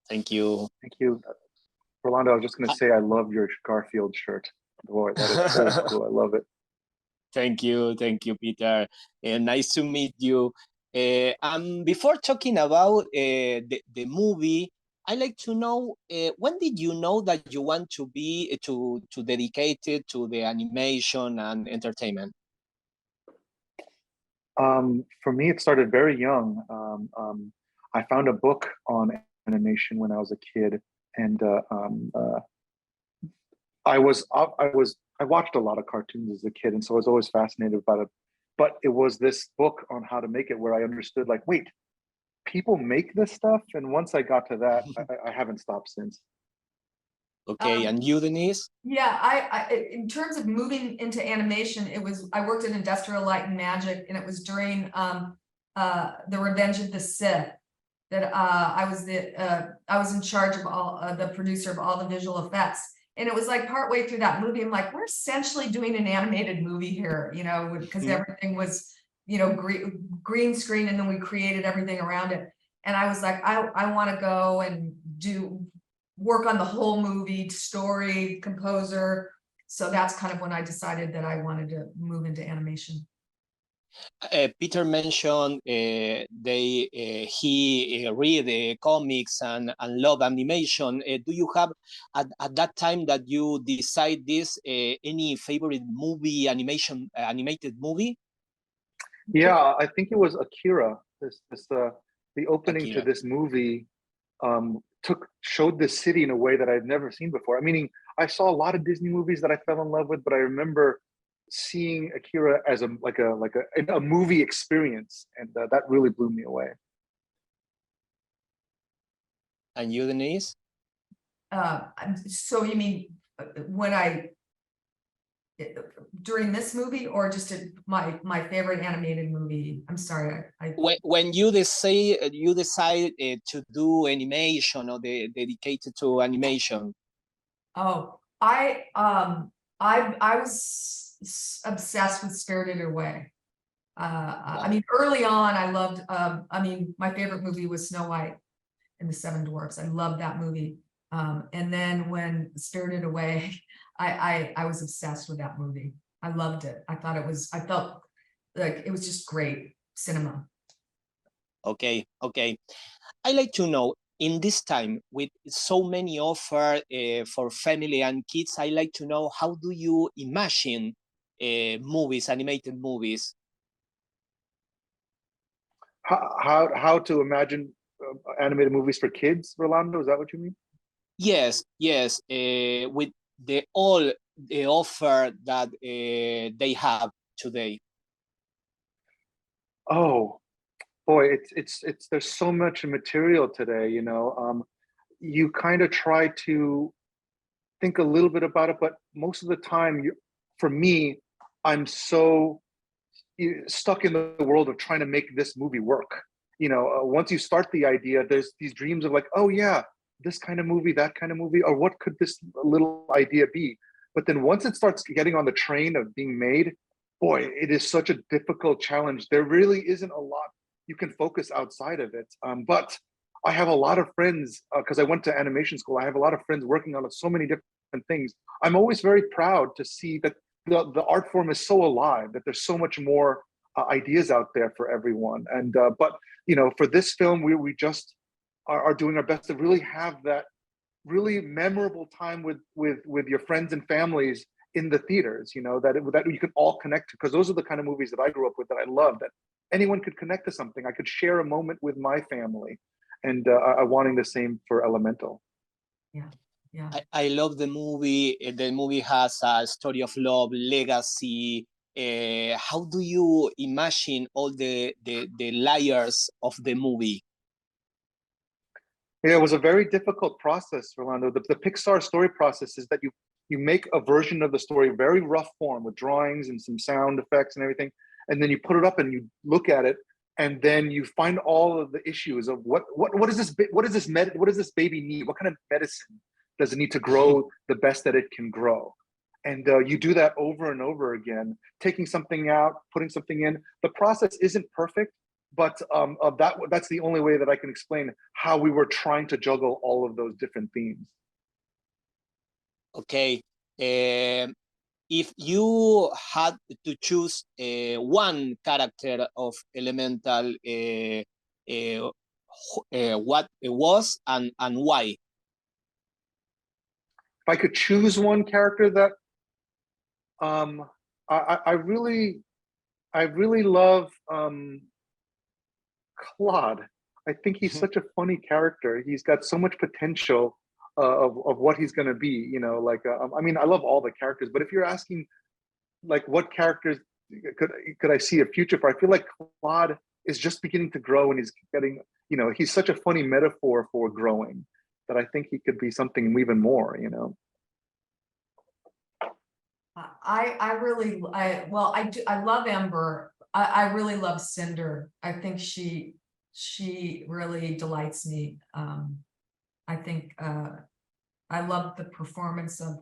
Thank you. Thank you. Rolando, I was just going to say, I love your Garfield shirt. Boy, that is so cool. I love it. Thank you, Peter. Nice to meet you. Before talking about the movie, I like to know when did you know that you want to be to dedicate it to the animation and entertainment? For me, it started very young. I found a book on animation when I was a kid, and I watched a lot of cartoons as a kid, and so I was always fascinated about it. But it was this book on how to make it where I understood, like, wait, people make this stuff, and once I got to that, I haven't stopped since. Okay, and you, Denise? Yeah, I in terms of moving into animation, I worked at Industrial Light and Magic, and it was during the Revenge of the Sith that I was in charge of all the producer of all the visual effects. And it was like partway through that movie, I'm like, we're essentially doing an animated movie here, you know, because everything was, you know, green screen, and then we created everything around it. And I was like, I want to go and work on the whole movie, story, composer. So that's kind of when I decided that I wanted to move into animation. Peter mentioned he read comics and love animation. Do you have at that time that you decide this any favorite movie, animated movie? Yeah, I think it was Akira. The opening Akira. to this movie showed the city in a way that I'd never seen before. I mean, I saw a lot of Disney movies that I fell in love with, but I remember seeing Akira as a movie experience, and that really blew me away. And you, Denise? So you mean during this movie, or just my favorite animated movie? I'm sorry. When you decide to do animation or dedicated to animation. Oh, I was obsessed with Spirited Away. Wow. I mean, early on, I loved. I mean, my favorite movie was Snow White and the Seven Dwarfs. I loved that movie. And then when Spirited Away, I was obsessed with that movie. I loved it. I felt like it was just great cinema. Okay. I like to know, in this time with so many offers for family and kids, I like to know, how do you imagine movies, animated movies? How to imagine animated movies for kids, Rolando? Is that what you mean? Yes. With all the offer that they have today. Oh boy, it's there's so much material today. You know, you kind of try to think a little bit about it, but most of the time, for me, I'm so stuck in the world of trying to make this movie work. You know, once you start the idea, there's these dreams of like, oh yeah, this kind of movie, that kind of movie, or what could this little idea be? But then once it starts getting on the train of being made, boy, it is such a difficult challenge. There really isn't a lot you can focus outside of it. But I have a lot of friends, because I went to animation school, I have a lot of friends working on so many different things. I'm always very proud to see that the art form is so alive, that there's so much more ideas out there for everyone. And but you know, for this film, we just are doing our best to really have that really memorable time with your friends and families in the theaters. You know, that you can all connect to, because those are the kind of movies that I grew up with, that I love, that anyone could connect to something. I could share a moment with my family, and wanting the same for Elemental. Yeah. I love the movie. The movie has a story of love, legacy. How do you imagine all the layers of the movie? Yeah, it was a very difficult process, Rolando. The Pixar story process is that you make a version of the story, very rough form, with drawings and some sound effects and everything, and then you put it up and you look at it, and then you find all of the issues of what does this baby need? What kind of medicine does it need to grow the best that it can grow? And you do that over and over again, taking something out, putting something in. The process isn't perfect, but that's the only way that I can explain how we were trying to juggle all of those different themes. Okay. If you had to choose one character of Elemental, what it was and why? If I could choose one character that I really love Claude. I think he's such a funny character. He's got so much potential of what he's going to be. You know, like I mean, I love all the characters, but if you're asking, like, what characters could I see a future for? I feel like Claude is just beginning to grow, and he's getting, you know, he's such a funny metaphor for growing that I think he could be something even more. You know. I love Ember. I really love Cinder. I think she really delights me. I think I love the performance of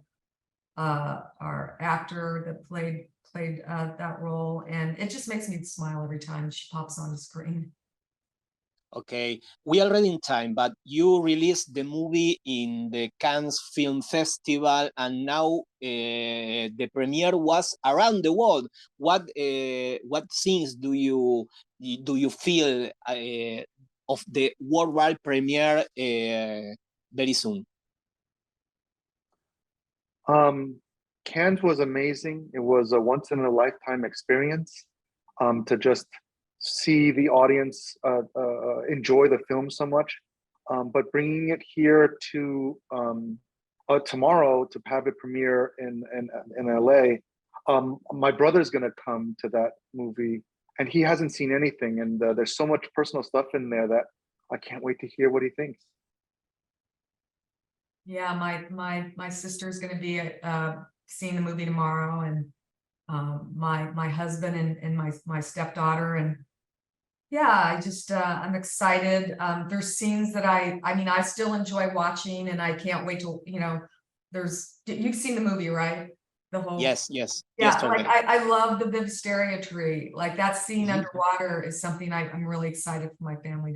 our actor that played that role, and it just makes me smile every time she pops on the screen. Okay, we already in time, but you released the movie in the Cannes Film Festival, and now the premiere was around the world. What things do you feel of the worldwide premiere very soon? Cannes was amazing. It was a once in a lifetime experience to just see the audience enjoy the film so much. But bringing it here to tomorrow to have it premiere in LA, my brother's gonna come to that movie, and he hasn't seen anything, and there's so much personal stuff in there that I can't wait to hear what he thinks. Yeah, my sister's going to be seeing the movie tomorrow, and my husband and my stepdaughter, and yeah, I'm excited. There's scenes that I mean I still enjoy watching, and I can't wait to, you know, you've seen the movie, right? The whole Yes. yeah, Yesterday. like I love the Vivisteria tree. Like that scene underwater is something I'm really excited for my family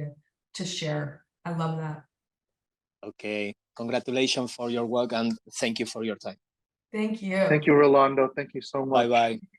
to share. I love that. Okay, congratulations for your work, and thank you for your time. Thank you. Thank you, Rolando. Thank you so much. Bye bye.